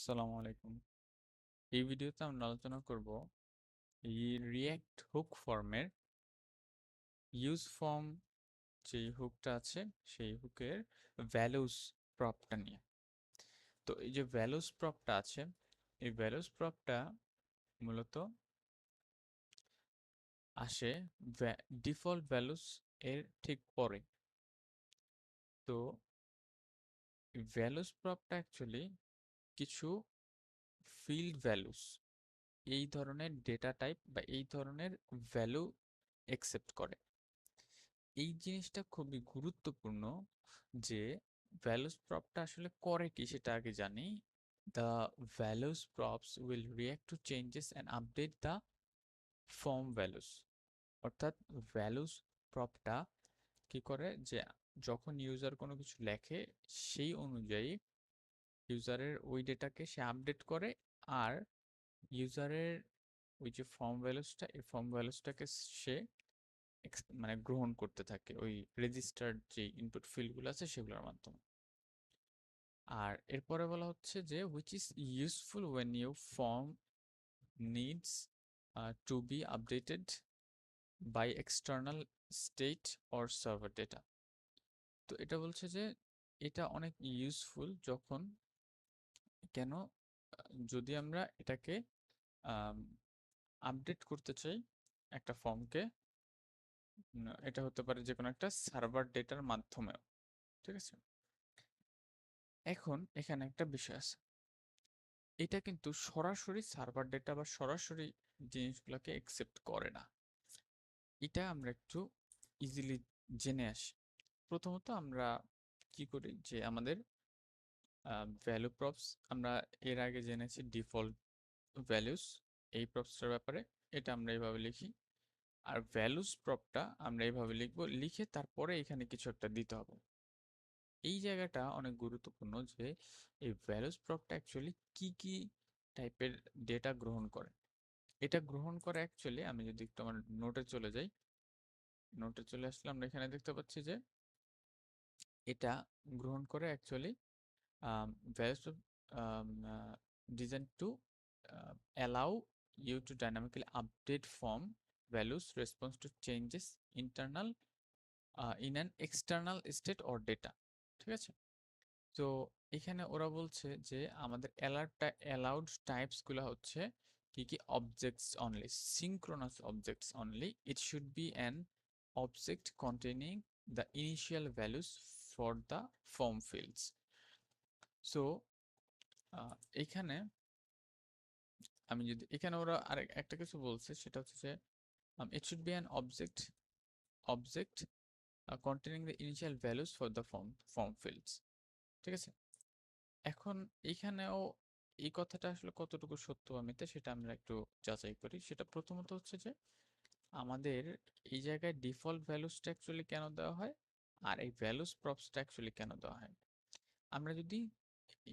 আসসালামু আলাইকুম। এই ভিডিওতে আমরা আলোচনা করব এই রিঅ্যাক্ট হুক ফর্মের ইউজ ফর্ম যেই হুকটা আছে সেই হুকের ভ্যালুস প্রপটা নিয়ে। তো এই যে ভ্যালুস প্রপটা আছে, এই ভ্যালুস প্রপটা মূলত আসে ডিফল্ট ভ্যালুস এর ঠিক পরে। তো ভ্যালুস প্রপটা অ্যাকচুয়ালি কিছু ফিল্ড ভ্যালুস, এই ধরনের ডেটা টাইপ বা এই ধরনের ভ্যালু একসেপ্ট করে। এই জিনিসটা খুবই গুরুত্বপূর্ণ যে ভ্যালুস প্রপটা আসলে করে কি সেটা আগে জানি। The values props will react to changes and update the form values। অর্থাৎ ভ্যালুস প্রপটা কি করে যে যখন ইউজার কোনো কিছু লেখে সেই অনুযায়ী ইউজারের ওই ডেটাকে সে আপডেট করে, আর ইউজারের ওই যে ফর্ম ভ্যালুসটা, এই ফর্ম ভ্যালুসটাকে সে মানে গ্রহণ করতে থাকে ওই রেজিস্টার্ড যে ইনপুট ফিল্ডগুলো আছে সেগুলোর মাধ্যমে। আর এরপরে বলা হচ্ছে যে which is useful when your form needs to be updated by external state or server data। তো এটা বলছে যে এটা অনেক ইউজফুল যখন, কেন, যদি আমরা এটাকে আপডেট করতে চাই একটা ফর্মকে, এটা হতে পারে যে কোনো একটা সার্ভার ডেটার মাধ্যমেও। ঠিক আছে, এখন এখানে একটা বিষয় আছে, এটা কিন্তু সরাসরি সার্ভার ডেটা বা সরাসরি জিনিসগুলোকে একসেপ্ট করে না। এটা আমরা একটু ইজিলি জেনে আসি। প্রথমত আমরা কি করি যে আমাদের ভ্যালু প্রপস আমরা এর আগে জেনেছি ডিফল্ট ভ্যালুস, এই প্রপসটার ব্যাপারে এটা আমরা এইভাবে লিখি। আর ভ্যালুস প্রপটা আমরা এইভাবে লিখবো, লিখে তারপরে এখানে কিছু একটা দিতে হবে। এই জায়গাটা অনেক গুরুত্বপূর্ণ যে এই ভ্যালুস প্রপটা অ্যাকচুয়ালি কি কি টাইপের ডেটা গ্রহণ করে। এটা গ্রহণ করে অ্যাকচুয়ালি, আমি যদি একটু আমার নোটে চলে যাই, নোটে চলে আসলে আমরা এখানে দেখতে পাচ্ছি যে এটা গ্রহণ করে actually values of designed to allow you to dynamically update form values response to changes internal in an external state or data। ঠিক আছে, তো এখানে ওরা বলছে যে আমাদের অ্যালাউড টাইপস গুলো হচ্ছে কি কি, objects only, synchronous objects only, it should be an object containing the initial values for the form fields. So এখানে আমি যদি এখানে ওরা আরেক একটা কিছু বলছে সেটা হচ্ছে যে it should be an object containing the initial values for the form fields। ঠিক আছে, এখন এইখানেও এই কথাটা আসলে কতটুকু সত্য বা মিথ্যা সেটা আমরা একটু যাচাই করি। সেটা প্রথমত হচ্ছে যে আমাদের এই জায়গায় ডিফল্ট ভ্যালুসটা অ্যাকচুয়ালি কেন দেওয়া হয় আর এই ভ্যালুস প্রপসটা অ্যাকচুয়ালি কেন দেওয়া হয়। আমরা যদি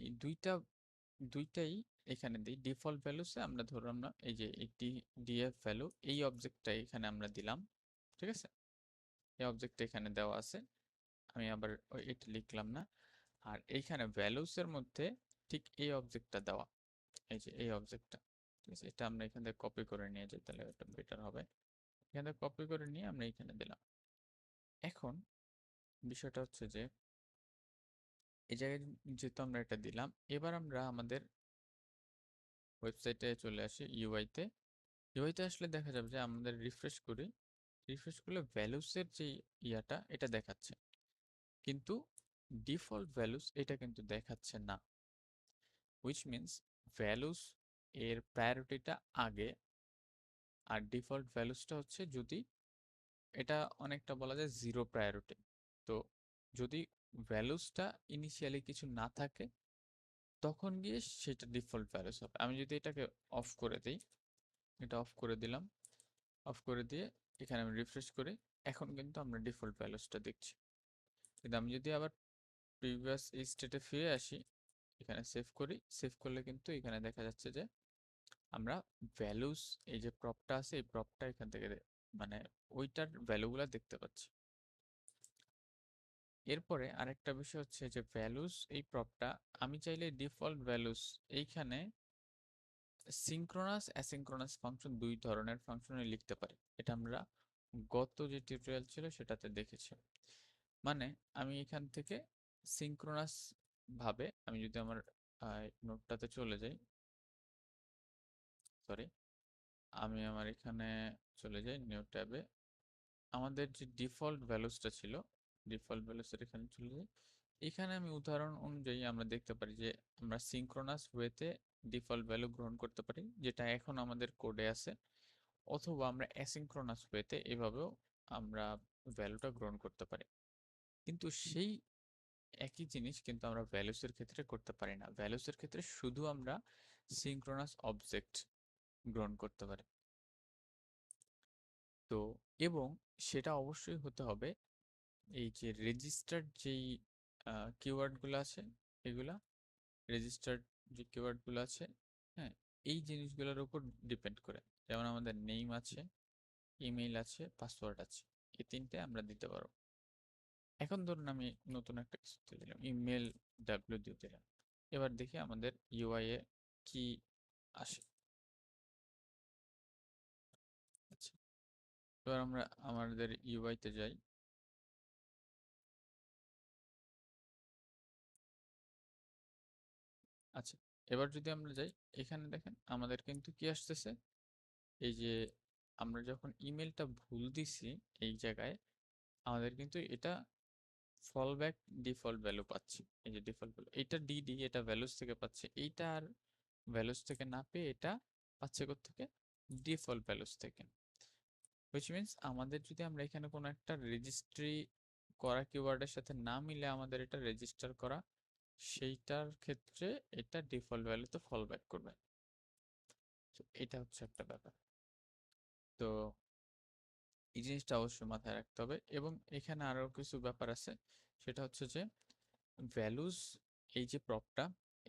এই দুইটাই এখানে দিই, ডিফল্ট ভ্যালুসে আমরা ধরলাম না এই যে একটি ডিএফ ভ্যালু, এই অবজেক্টটা এখানে আমরা দিলাম। ঠিক আছে, এই অবজেক্টটা এখানে দেওয়া আছে, আমি আবার এটা লিখলাম না। আর এইখানে ভ্যালুসের মধ্যে ঠিক এই অবজেক্টটা দেওয়া, এই যে এই অবজেক্টটা। ঠিক আছে, এটা আমরা এখান থেকে কপি করে নিয়ে যাই, তাহলে এটা বেটার হবে। এখান থেকে কপি করে নিয়ে আমরা এখানে দিলাম। এখন বিষয়টা হচ্ছে যে এই জায়গায় যেহেতু আমরা এটা দিলাম, এবার আমরা আমাদের ওয়েবসাইটে চলে আসি, ইউআইতে। ইউআইতে আসলে দেখা যাবে যে আমাদের রিফ্রেশ করি, রিফ্রেশ করলে ভ্যালুসের যে ইয়াটা এটা দেখাচ্ছে, কিন্তু ডিফল্ট ভ্যালুস এটা কিন্তু দেখাচ্ছে না। হুইচ মিনস ভ্যালুস এর প্রায়োরিটিটা আগে, আর ডিফল্ট ভ্যালুসটা হচ্ছে যদি এটা অনেকটা বলা যায় জিরো প্রায়োরিটি। তো যদি ভ্যালুসটা ইনিশিয়ালি কিছু না থাকে তখন গিয়ে সেটা ডিফল্ট ভ্যালুস হবে। আমি যদি এটাকে অফ করে দিই, এটা অফ করে দিলাম, অফ করে দিয়ে এখানে আমি রিফ্রেশ করি, এখন কিন্তু আমরা ডিফল্ট ভ্যালুসটা দেখছি। কিন্তু আমি যদি আবার প্রিভিয়াস স্টেটে ফিরে আসি, এখানে সেভ করি, সেভ করলে কিন্তু এখানে দেখা যাচ্ছে যে আমরা ভ্যালুস, এই যে প্রপটা আছে এই প্রপটা এখান থেকে মানে ওইটার ভ্যালুগুলা দেখতে পাচ্ছি। এরপরে আরেকটা বিষয় হচ্ছে যে ভ্যালুস এই প্রপটা আমি চাইলে ডিফল্ট ভ্যালুস এইখানে সিঙ্ক্রোনাস অ্যাসিঙ্ক্রোনাস ফাংশন দুই ধরনের ফাংশনে লিখতে পারি। এটা আমরা গত যে টিউটোরিয়াল ছিল সেটাতে দেখেছি। মানে আমি এখান থেকে সিঙ্ক্রোনাস ভাবে আমি যদি আমার নোটটাতে চলে যাই, সরি, আমি আমার এখানে চলে যাই নিউ ট্যাবে, আমাদের যে ডিফল্ট ভ্যালুসটা ছিল ডিফল্ট ভ্যালুসের এখানে চলে যাই। এখানে আমি উদাহরণ অনুযায়ী আমরা দেখতে পারি যে আমরা সিঙ্ক্রোনাস ওয়েতে ডিফল্ট ভ্যালু গ্রহণ করতে পারি, যেটা এখন আমাদের কোডে আছে, অথবা আমরা অ্যাসিঙ্ক্রোনাস ওয়েতে এভাবেও আমরা ভ্যালুটা গ্রহণ করতে পারি। কিন্তু সেই একই জিনিস কিন্তু আমরা ভ্যালুসের ক্ষেত্রে করতে পারি না। ভ্যালুসের ক্ষেত্রে শুধু আমরা সিঙ্ক্রোনাস অবজেক্ট গ্রহণ করতে পারি। তো এবং সেটা অবশ্যই হতে হবে এই যে রেজিস্টার্ড যেই কিওয়ার্ডগুলো আছে, এগুলা রেজিস্টার্ড যে কিওয়ার্ডগুলো আছে, হ্যাঁ, এই জিনিসগুলোর উপর ডিপেন্ড করে। যেমন আমাদের নেম আছে, ইমেইল আছে, পাসওয়ার্ড আছে, এই তিনটে আমরা দিতে পারবো। এখন ধরুন আমি নতুন একটা কিছু দিয়ে দিলাম, ইমেল ডাব্লিউ দিয়ে দিলাম। এবার দেখি আমাদের ইউআই এ কি আসে। আচ্ছা, এবার আমরা আমাদের ইউআই তে যাই। আচ্ছা, এবার যদি আমরা যাই, এখানে দেখেন আমাদের কিন্তু কি আসতেছে, এই যে আমরা যখন ইমেলটা ভুল দিছি এই জায়গায়, আমাদের কিন্তু এটা ফলব্যাক ডিফল্ট ভ্যালু পাচ্ছি। এই যে ডিফল্ট ভ্যালু, এটা ডিডি, এটা ভ্যালুস থেকে পাচ্ছে, এইটা আর ভ্যালুস থেকে না পেয়ে এটা পাচ্ছে থেকে ডিফল্ট ভ্যালুস থেকে। হুইচ মিনস আমাদের যদি আমরা এখানে কোনো একটা রেজিস্ট্রি করা কিওয়ার্ডের সাথে না মিলে আমাদের এটা রেজিস্টার করা, সেইটার ক্ষেত্রে এটা ডিফল্ট ভ্যালুতে ফল ব্যাক করবে। তো এটা হচ্ছে একটা ব্যাপার। তো এই জিনিসটা অবশ্যই মাথায় রাখতে হবে। এবং এখানে আরো কিছু ব্যাপার আছে, সেটা হচ্ছে যে ভ্যালুস, এই যে প্রপটা,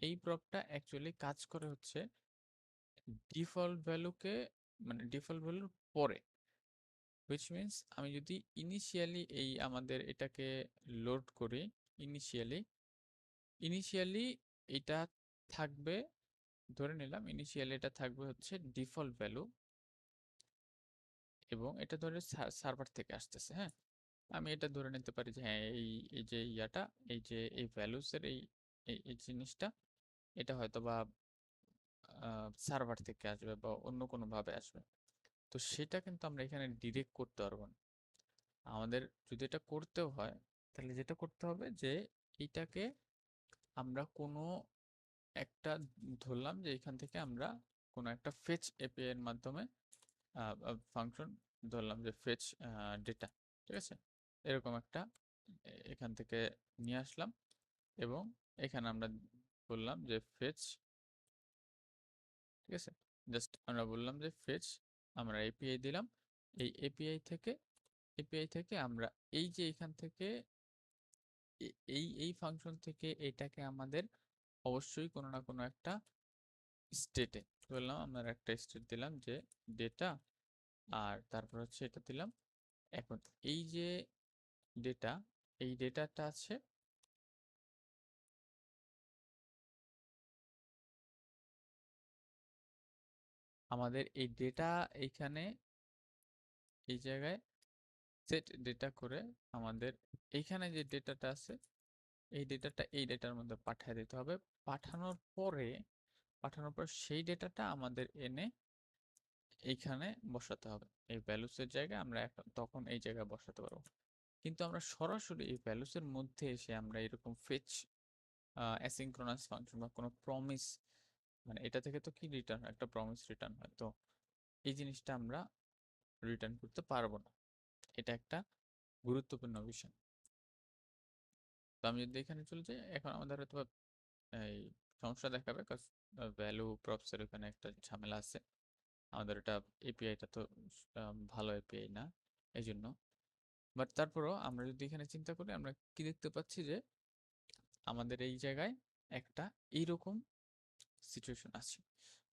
এই প্রপটা অ্যাকচুয়ালি কাজ করে হচ্ছে ডিফল্ট ভ্যালুকে, মানে ডিফল্ট ভ্যালুর পরে। হুইচ মিনস আমি যদি ইনিশিয়ালি এই আমাদের এটাকে লোড করি, ইনিশিয়ালি ইনিশিয়ালি এটা থাকবে, ধরে নিলাম ইনিশিয়ালি এটা থাকবে হচ্ছে ডিফল্ট ভ্যালু, এবং এটা ধরে সার্ভার থেকে আসতেছে, হ্যাঁ। আমি এটা ধরে নিতে পারি যে হ্যাঁ, এই এই যে ইয়াটা, এই যে এই ভ্যালুসের এই এই জিনিসটা, এটা হয়তো বা সার্ভার থেকে আসবে বা অন্য কোনো ভাবে আসবে। তো সেটা কিন্তু আমরা এখানে ডিরেক্ট করতে পারবো না। আমাদের যদি এটা করতেও হয়, তাহলে যেটা করতে হবে যে এইটাকে আমরা কোনো একটা, ধরলাম যে এখান থেকে আমরা কোনো একটা ফেচ এপিআই এর মাধ্যমে ফাংশন ধরলাম যে ফেচ ডেটা, ঠিক আছে, এরকম একটা এখান থেকে নিয়ে আসলাম, এবং এখানে আমরা বললাম যে ফেচ, ঠিক আছে, জাস্ট আমরা বললাম যে ফেচ, আমরা এপিআই দিলাম, এই এপিআই থেকে আমরা এই যে এখান থেকে এই ফাংশন থেকে এটাকে আমাদের অবশ্যই কোনো না কোনো একটা স্টেটে বললাম, আমরা একটা স্টেট দিলাম যে ডেটা, আর তারপর হচ্ছে এটা দিলাম। এখন এই যে ডেটা, এই ডেটাটা আছে, আমাদের এই ডেটা এইখানে এই জায়গায় সেট ডেটা করে আমাদের এইখানে যে ডেটাটা আছে, এই ডেটাটা এই ডেটার মধ্যে পাঠিয়ে দিতে হবে। পাঠানোর পরে পাঠানোর পর সেই ডেটাটা আমাদের এনে এইখানে বসাতে হবে, এই ভ্যালুসের জায়গায় আমরা এখন তখন এই জায়গায় বসাতে পারবো। কিন্তু আমরা সরাসরি এই ভ্যালুসের মধ্যে এসে আমরা এরকম ফেচ অ্যাসিঙ্ক্রোনাস ফাংশন বা কোনো প্রমিস, মানে এটা থেকে তো কি রিটার্ন, একটা প্রমিস রিটার্ন হয়, তো এই জিনিসটা আমরা রিটার্ন করতে পারবো না। এটা একটা গুরুত্বপূর্ণ বিষয়। তো আমি যদি এখানে চলে যাই, এখন আমাদের হয়তো এই সমস্যা দেখাবে, কারণ ভ্যালু প্রপস এর এখানে একটা ঝামেলা আছে। আমাদের এটা এপিআইটা তো ভালো এপিআই না, এই জন্য। বাট তারপরও আমরা যদি এখানে চিন্তা করি, আমরা কি দেখতে পাচ্ছি যে আমাদের এই জায়গায় একটা এইরকম সিচুয়েশন আছে।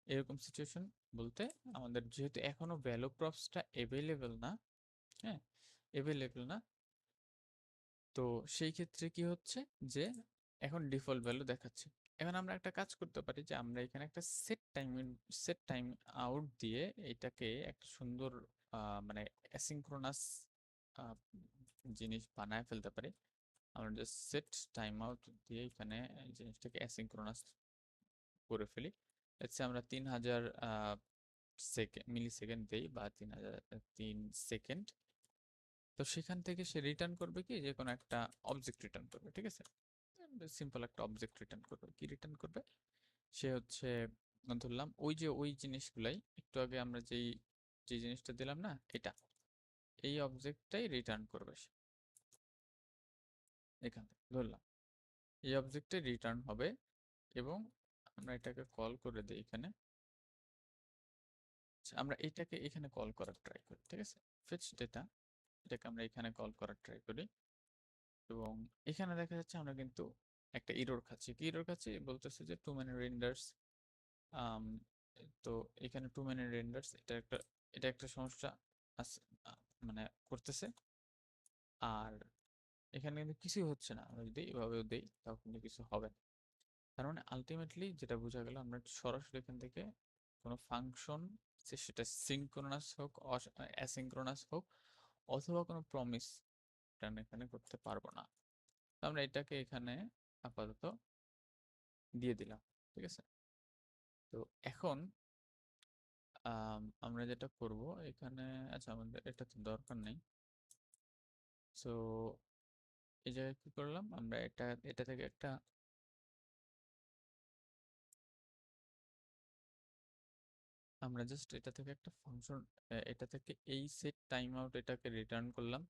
এরকম সিচুয়েশন বলতে আমাদের যেহেতু এখনো ভ্যালু প্রপসটা এভেলেবেল না, হ্যাঁ, এভেলেবেল না, তো সেই ক্ষেত্রে কি হচ্ছে যে এখন ডিফল্ট ভ্যালু দেখাচ্ছে। এখন আমরা একটা কাজ করতে পারি যে আমরা এখানে একটা সেট টাইম আউট দিয়ে এটাকে একটা সুন্দর মানে অ্যাসিঙ্ক্রোনাস জিনিস বানায় ফেলতে পারি। আমরা জাস্ট সেট টাইম আউট দিয়ে এখানে এই জিনিসটাকে অ্যাসিঙ্ক্রোনাস করে ফেলি। লেটস সে আমরা 3000 মিলি সেকেন্ড দেই বা 3 সেকেন্ড। তো সেখান থেকে সে রিটার্ন করবে কি, যে কোনো একটা অবজেক্ট রিটার্ন করবে, ঠিক আছে? সিম্পল একটা অবজেক্ট রিটার্ন করবে। কি রিটার্ন করবে? সে হচ্ছে ধরলাম ওই যে ওই জিনিসগুলাই একটু আগে আমরা যে জিনিসটা দিলাম না, এটা এই অবজেক্টটাই রিটার্ন করবে সে। এখান থেকে ধরলাম এই অবজেক্টে রিটার্ন হবে এবং আমরা এটাকে কল করে দিই এখানে। আচ্ছা, আমরা এটাকে এখানে কল করার ট্রাই করি, ঠিক আছে? ফেচ ডেটা, এটাকে আমরা এখানে কল করার ট্রাই করি এবং এখানে দেখা যাচ্ছে আমরা কিন্তু একটা এরর খাচ্ছি। কি এরর খাচ্ছি? বলতেছে যে টু মেনি রেন্ডার্স। তো এখানে টু মেনি রেন্ডার্স, এটা একটা সমস্যা আছে, মানে করতেছে। আর এখানে কিন্তু কিছুই হচ্ছে না। আমরা যদি এভাবেও দেই তাও কিন্তু কিছু হবে না। তার মানে আলটিমেটলি যেটা বোঝা গেল, আমরা সরাসরি এখান থেকে কোনো ফাংশন, সেটা সিঙ্ক্রোনাস হোক অ্যাসিঙ্ক্রোনাস হোক অথবা কোনো প্রমিস রিটার্ন এখানে করতে পারবো না। তো আমরা এটাকে এখানে আপাতত দিয়ে দিলাম, ঠিক আছে? তো এখন আমরা যেটা করব এখানে, আচ্ছা আমাদের এটা তো দরকার নেই। সো এই জায়গায় কি করলাম, আমরা এটা থেকে একটা আমরা জাস্ট এটা থেকে একটা ফাংশন, এটা থেকে এই সেট টাইম আউট এটাকে রিটার্ন করলাম।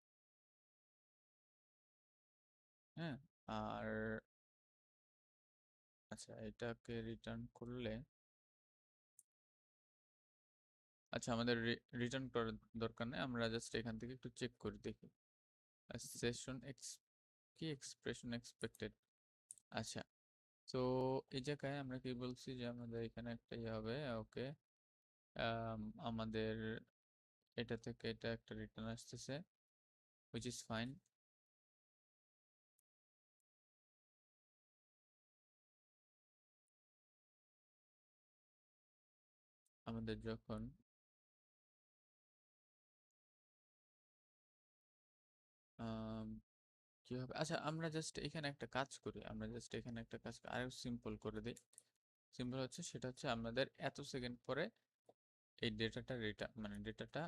হ্যাঁ, আর আচ্ছা এটাকে রিটার্ন করলে, আচ্ছা আমাদের রিটার্ন করার দরকার নেই, আমরা জাস্ট এখান থেকে একটু চেক করে দেখি সেশন কি এক্সপ্রেশন এক্সপেক্টেড। আচ্ছা, তো এই জায়গায় আমরা কি বলছি যে আমাদের এখানে একটা ইয়ে হবে, ওকে আমাদের এটা থেকে এটা একটা রিটার্ন আসতেছে, which is fine। আমাদের যখন কি হবে, আচ্ছা আমরা জাস্ট এখানে একটা কাজ করি, আমরা জাস্ট এখানে একটা কাজ আরো সিম্পল করে দিই। সিম্পল হচ্ছে, সেটা হচ্ছে আমাদের এত সেকেন্ড পরে এই ডেটাটা মানে ডেটাটা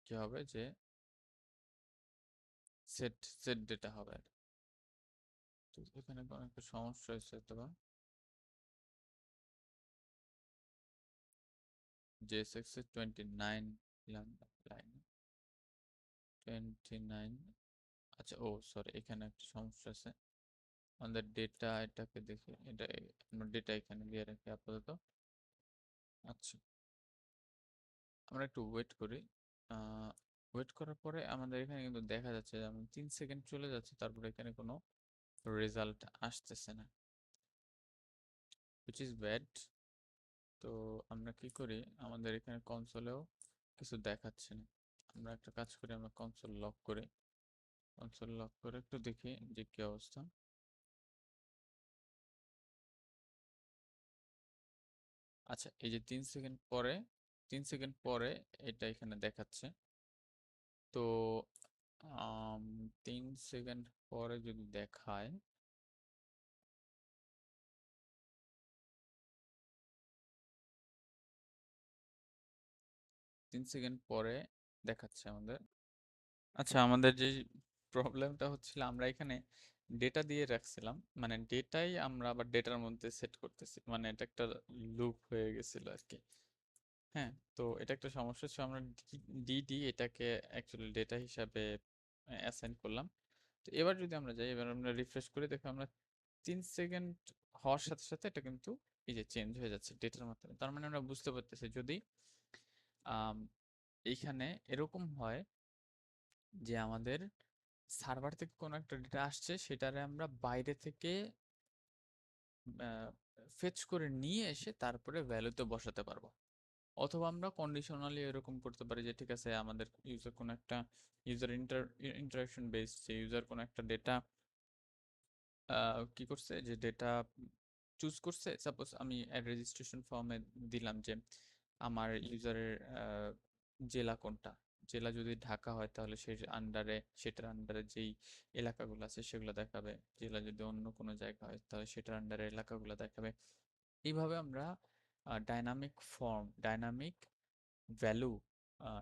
কি হবে, যে সেট সেট ডেটা হবে। তো এখানে কোনো একটা সমস্যা হয়েছে, অথবা JSX এর 29 লাইন 29। আচ্ছা ও সরি, এখানে একটা সমস্যা আছে। আমাদের ডেটা, এটাকে দেখি, এটা আমরা ডেটা এখানে দিয়ে রাখি আপাতত। আচ্ছা, আমরা একটু ওয়েট করি। ওয়েট করার পরে আমাদের এখানে কিন্তু দেখা যাচ্ছে যে 3 সেকেন্ড চলে যাচ্ছে, তারপরে এখানে কোনো রেজাল্ট আসতেছে না, which is bad। তো আমরা কি করি, আমাদের এখানে কনসোলেও কিছু দেখাচ্ছে না। আমরা একটা কাজ করি, আমরা কনসোল লক করি। কনসোল লক করে একটু দেখি যে কি অবস্থা। আচ্ছা, এই যে 3 সেকেন্ড পরে এটা এখানে দেখাচ্ছে। তো 3 সেকেন্ড পরে যদি দেখায়, 3 সেকেন্ড পরে দেখাচ্ছে আমাদের। আচ্ছা, আমাদের যে প্রবলেমটা হচ্ছিল, আমরা এখানে ডেটা দিয়ে রাখছিলাম, মানে ডেটাই আমরা আবার ডেটার মধ্যে সেট করতেছি, মানে এটা একটা লুপ হয়ে গেছিল আর কি। হ্যাঁ, তো এটা একটা সমস্যা ছিল। আমরা ডিডি এটাকে অ্যাকচুয়ালি ডেটা হিসাবে অ্যাসাইন করলাম। তো এবার যদি আমরা যাই, এবার আমরা রিফ্রেশ করে দেখো, আমরা 3 সেকেন্ড হওয়ার সাথে সাথে এটা কিন্তু এই যে চেঞ্জ হয়ে যাচ্ছে ডেটার মাধ্যমে। তার মানে আমরা বুঝতে পারতেছি, যদি আম, এইখানে এরকম হয় যে আমাদের সার্ভার থেকে কোনো একটা ডেটা আসছে, সেটারে আমরা বাইরে থেকে ফেচ করে নিয়ে এসে তারপরে ভ্যালুতে বসাতে পারবো। অথবা আমরা কন্ডিশনালি এরকম করতে পারি যে ঠিক আছে আমাদের ইউজার কোনো একটা ইউজার ইন্টারাকশন বেসড, যে ইউজার কোনো একটা ডেটা কি করছে, যে ডেটা চুজ করছে। সাপোজ আমি রেজিস্ট্রেশন ফর্মে দিলাম যে আমার ইউজারের জেলা কোনটা, জেলা যদি ঢাকা হয় তাহলে সেটার আন্ডারে যেই এলাকাগুলো আছে সেগুলো দেখাবে, জেলা যদি অন্য কোনো জায়গা হয় তাহলে সেটার আন্ডারে এলাকাগুলো দেখাবে। এইভাবে আমরা ডাইনামিক ভ্যালু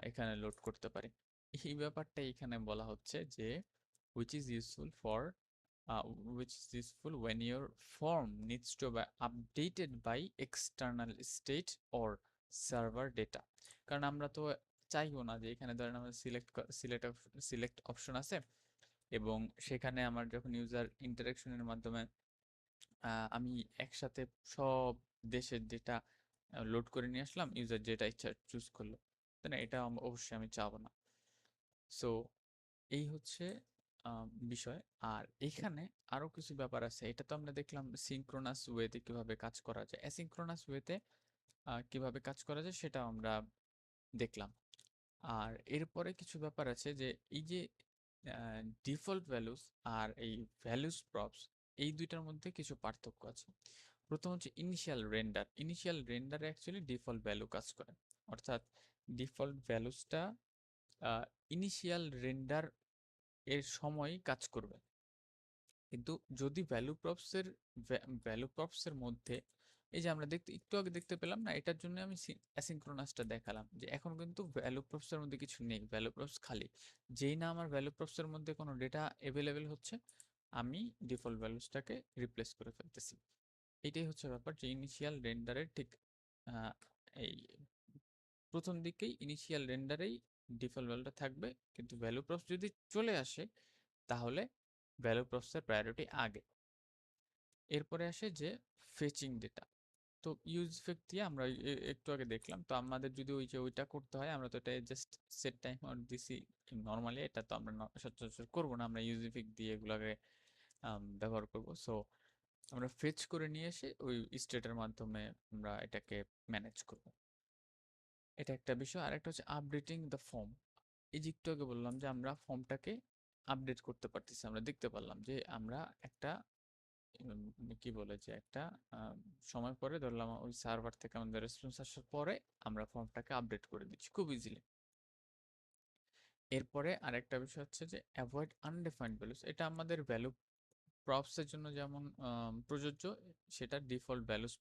এখানে লোড করতে পারি। এই ব্যাপারটা এখানে বলা হচ্ছে যে which is useful for which is useful when your form needs to be updated by external state or server data। কারণ আমরা তো চাইবো না যে এখানে ধরেন আমাদের সিলেক্ট অপশন আছে এবং সেখানে আমার যখন ইউজার ইন্টারাকশনের মাধ্যমে আমি একসাথে সব দেশের ডেটা লোড করে নিয়ে আসলাম, ইউজার যেটা ইচ্ছা চুজ করলো, তাই না? এটা অবশ্যই আমি চাবো না। সো এই হচ্ছে বিষয়। আর এখানে আরো কিছু ব্যাপার আছে, এটা তো আমরা দেখলাম সিঙ্ক্রোনাস ওয়েতে কিভাবে কাজ করা যায়, অ্যাসিঙ্ক্রোনাস ওয়েতে কিভাবে কাজ করা যায় সেটা আমরা দেখলাম। আর এরপরে কিছু ব্যাপার আছে যে এই যে ডিফল্ট ভ্যালুস আর এই ভ্যালুস প্রপস, এই দুইটার মধ্যে কিছু পার্থক্য আছে। প্রথম হচ্ছে ইনিশিয়াল রেন্ডারে অ্যাকচুয়ালি ডিফল্ট ভ্যালু কাজ করে, অর্থাৎ ডিফল্ট ভ্যালুসটা ইনিশিয়াল রেন্ডার এর সময় কাজ করবে। কিন্তু যদি ভ্যালু প্রপসের মধ্যে এই যে আমরা একটু আগে দেখতে পেলাম না, এটার জন্য আমি অ্যাসিঙ্ক্রোনাসটা দেখালাম যে এখন কিন্তু ভ্যালু প্রপসের মধ্যে কিছু নেই, ভ্যালু প্রপস খালি। যেই না আমার ভ্যালু প্রপসের মধ্যে কোনো ডেটা অ্যাভেলেবেল হচ্ছে, আমি ডিফল্ট ভ্যালুসটাকে রিপ্লেস করে ফেলতেছি। এটাই হচ্ছে ব্যাপার যে ইনিশিয়াল রেন্ডারের ঠিক আহ, এই প্রথম দিকেই ইনিশিয়াল রেন্ডারেই ডিফল্ট ভ্যালুটা থাকবে, কিন্তু ভ্যালু প্রপস যদি চলে আসে তাহলে ভ্যালু প্রপসের প্রায়োরিটি আগে। এরপরে আসে যে ফেচিং ডেটা। তো ইউজ ইফেক্ট দিয়ে আমরা একটু আগে দেখলাম, তো আমাদের যদি ওইটা করতে হয়, আমরা তো এটা জাস্ট সেট টাইম আর দিছি নর্মালি, এটা তো আমরা সচরাচর করবো না, আমরা ইউজ ইফেক্ট দিয়ে এগুলোকে ব্যবহার করব। সো আমরা ফেচ করে নিয়ে এসে ওই স্টেটের মাধ্যমে আমরা এটাকে ম্যানেজ করব। এটা একটা বিষয়। আর একটা হচ্ছে আপডেটিং দ্য ফর্ম। এই যে একটু আগে বললাম যে আমরা ফর্মটাকে আপডেট করতে পারতেছি, আমরা দেখতে পারলাম যে আমরা একটা কি বলে যে একটা সময় পরে ধরলাম ওই সার্ভার থেকে আমাদের রেসপন্স আসার পরে আমরা ফর্মটাকে আপডেট করে দিচ্ছি খুব ইজিলি। এরপরে আরেকটা বিষয় হচ্ছে যে অ্যাভয়েড আনডিফাইন্ড ভ্যালুস। এটা আমাদের ভ্যালু প্রপসের জন্য যেমন প্রযোজ্য, সেটা ডিফল্ট ভ্যালুস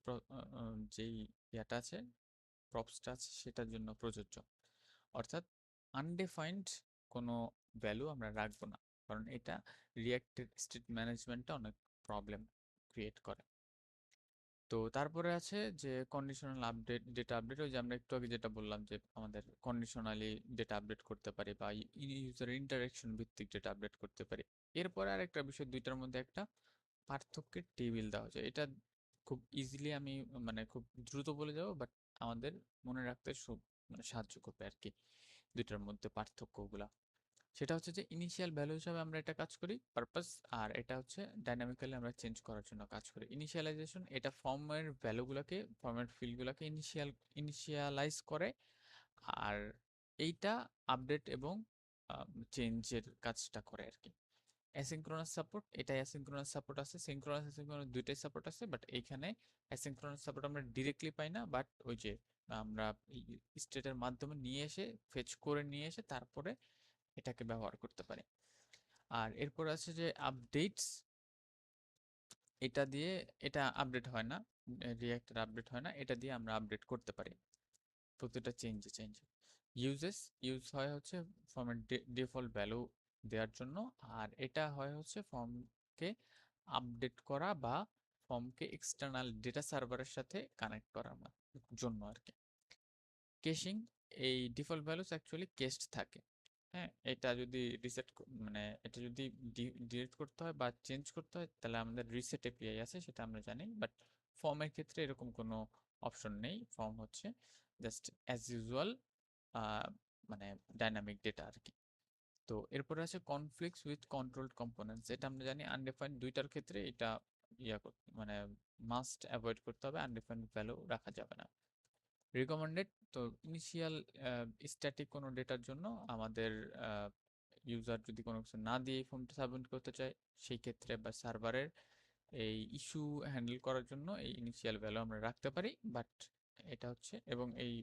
যেই ইয়াটা আছে, প্রপসটা আছে, সেটার জন্য প্রযোজ্য। অর্থাৎ আনডিফাইন্ড কোনো ভ্যালু আমরা রাখবো না, কারণ এটা রিঅ্যাক্টেড স্টেট ম্যানেজমেন্টে অনেক প্রবলেম ক্রিয়েট করে। তো তারপরে আছে যে কন্ডিশনাল আপডেট, ডেটা আপডেট, ওই যে আমরা একটু আগে যেটা বললাম যে আমাদের কন্ডিশনালি ডেটা আপডেট করতে পারি বা ইউজার ইন্টারাকশন ভিত্তিক ডেটা আপডেট করতে পারি। এরপরে আরেকটা বিষয়, দুইটার মধ্যে একটা পার্থক্যের টেবিল দেওয়া যায়। এটা খুব ইজিলি আমি মানে খুব দ্রুত বলে যাবো, বাট আমাদের মনে রাখতে মানে সাহায্য করবে আর কি দুইটার মধ্যে পার্থক্যগুলা। সেটা হচ্ছে যে ইনিশিয়াল ভ্যালু হিসাবে আমরা এটা কাজ করি পারপাস, আর এটা হচ্ছে ডাইনামিক্যালি আমরা চেঞ্জ করার জন্য কাজ করি। ইনিশিয়ালাইজেশন, এটা ফর্মের ফিল্ডগুলোকে ইনিশিয়ালাইজ করে, আর এইটা আপডেট এবং চেঞ্জের কাজটা করে আর কি। অ্যাসিঙ্ক্রোনাস সাপোর্ট, এটা অ্যাসিঙ্ক্রোনাস সাপোর্ট আছে, সিঙ্ক্রোনাস অ্যাসিঙ্ক্রোনাস দুইটাই সাপোর্ট আছে, বাট এইখানে অ্যাসিঙ্ক্রোনাস সাপোর্ট আমরা ডিরেক্টলি পাই না, বাট ওই যে আমরা স্টেটের মাধ্যমে নিয়ে এসে ফেচ করে নিয়ে এসে তারপরে এটাকে ব্যবহার করতে পারি। আর এরপর আছে যে আপডেটস, এটা দিয়ে এটা আপডেট হয় না, রিঅ্যাক্টের আপডেট হয় না, এটা দিয়ে আমরা আপডেট করতে পারি প্রতিটা চেঞ্জে। ইউজ হয় হচ্ছে ফর্মের ডিফল্ট ভ্যালু দেওয়ার জন্য, আর এটা হয় হচ্ছে ফর্মকে আপডেট করা বা ফর্মকে এক্সটার্নাল ডেটা সার্ভারের সাথে কানেক্ট করার জন্য আর কি। কেশিং, এই ডিফল্ট ভ্যালুস অ্যাকচুয়ালি কেসড থাকে। হ্যাঁ, এটা যদি মানে এটা যদি ডিলিট করতে হয় বা চেঞ্জ করতে হয় তাহলে আমাদের রিসেট এপিআই আছে, সেটা আমরা জানি, বাট ফর্মের ক্ষেত্রে এরকম কোনো অপশন নেই। ফর্ম হচ্ছে জাস্ট অ্যাজ ইউজুয়াল মানে ডাইনামিক ডেটা আর কি। তো এরপরে আছে কনফ্লিক্টস উইথ কন্ট্রোলড কম্পোনেন্টস, এটা আমরা জানি আনডিফাইন্ড দুইটার ক্ষেত্রে এটা মানে মাস্ট অ্যাভয়েড করতে হবে, আনডিফাইন্ড ভ্যালু রাখা যাবে না। রিকমেন্ডেড তো ইনিশিয়াল স্ট্যাটিক কোনো ডেটার জন্য আমাদের ইউজার যদি কোনো কিছু না দিয়ে ফর্মটা সাবমিট করতে চায় সেই ক্ষেত্রে বা সার্ভারের এই ইস্যু হ্যান্ডেল করার জন্য এই ইনিশিয়াল ভ্যালু আমরা রাখতে পারি, বাট এটা হচ্ছে এবং এই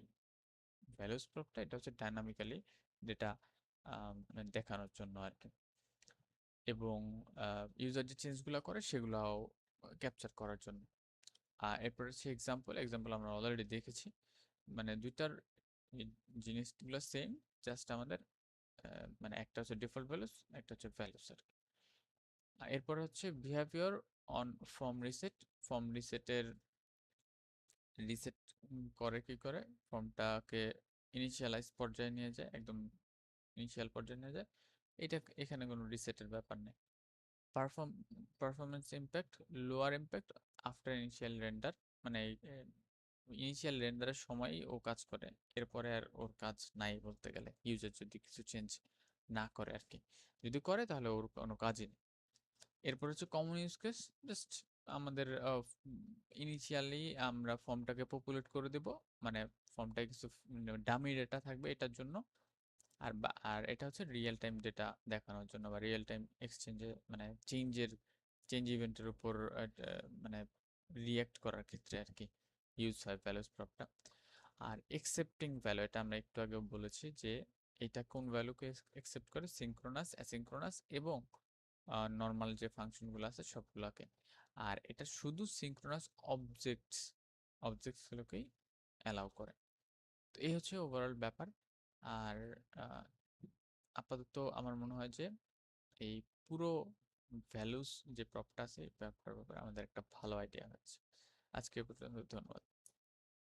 ভ্যালুস প্রপটা এটা হচ্ছে ডাইনামিক্যালি ডেটা দেখানোর জন্য আর কি, এবং ইউজার যে চেঞ্জগুলো করে সেগুলাও ক্যাপচার করার জন্য। আর এরপর হচ্ছে এক্সাম্পল আমরা অলরেডি দেখেছি, মানে দুইটার জিনিসগুলো সেম, জাস্ট আমাদের মানে একটা হচ্ছে ডিফল্ট ভ্যালুস, একটা হচ্ছে ভ্যালুস আর কি। এরপর হচ্ছে বিহেভিয়ার অন ফর্ম রিসেটের রিসেট করে কি করে ফর্মটাকে ইনিশিয়ালাইজ পর্যায়ে নিয়ে যায়, একদম ইনিশিয়াল পর্যায়ে নিয়ে যায়। এটা এখানে কোনো রিসেটের ব্যাপার নেই। Perform performance impact, lower impact after initial render, মানে ইনিশিয়াল রেন্ডারের সময়ই ও কাজ করে, এরপরে আর ওর কাজ নাই বলতে গেলে, ইউজার যদি কিছু চেঞ্জ না করে আর কি। যদি করে তাহলে ওর কোনো কাজই নেই। এরপর হচ্ছে কমন ইউজ কেস, জাস্ট আমাদের ইনিশিয়ালি আমরা ফর্মটাকে পপুলেট করে দেব, মানে ফর্মটায় কিছু ডামি ডেটা থাকবে এটার জন্য, আর এটা হচ্ছে রিয়েল টাইম ডেটা দেখানোর জন্য বা রিয়েল টাইম এক্সচেঞ্জে মানে চেঞ্জ ইভেন্টের উপর মানে রিয়্যাক্ট করার ক্ষেত্রে আর কি ইউজ হয় ভ্যালুস প্রপটা। আর একসেপ্টিং ভ্যালু, এটা আমরা একটু আগেও বলেছি যে এটা কোন ভ্যালুকে একসেপ্ট করে, সিনক্রোনাস, অ্যাসিনক্রোনাস এবং নর্মাল যে ফাংশনগুলো আছে সবগুলোকে। আর এটা শুধু সিনক্রোনাস অবজেক্টসগুলোকেই অ্যালাউ করে। তো এই হচ্ছে ওভারঅল ব্যাপার। আর আপাতত আমার মনে হয় যে এই পুরো ভ্যালুস যে প্রপটা আছে এই ব্যাপারে আমাদের একটা ভালো আইডিয়া হচ্ছে। আজকে এ পর্যন্ত, ধন্যবাদ।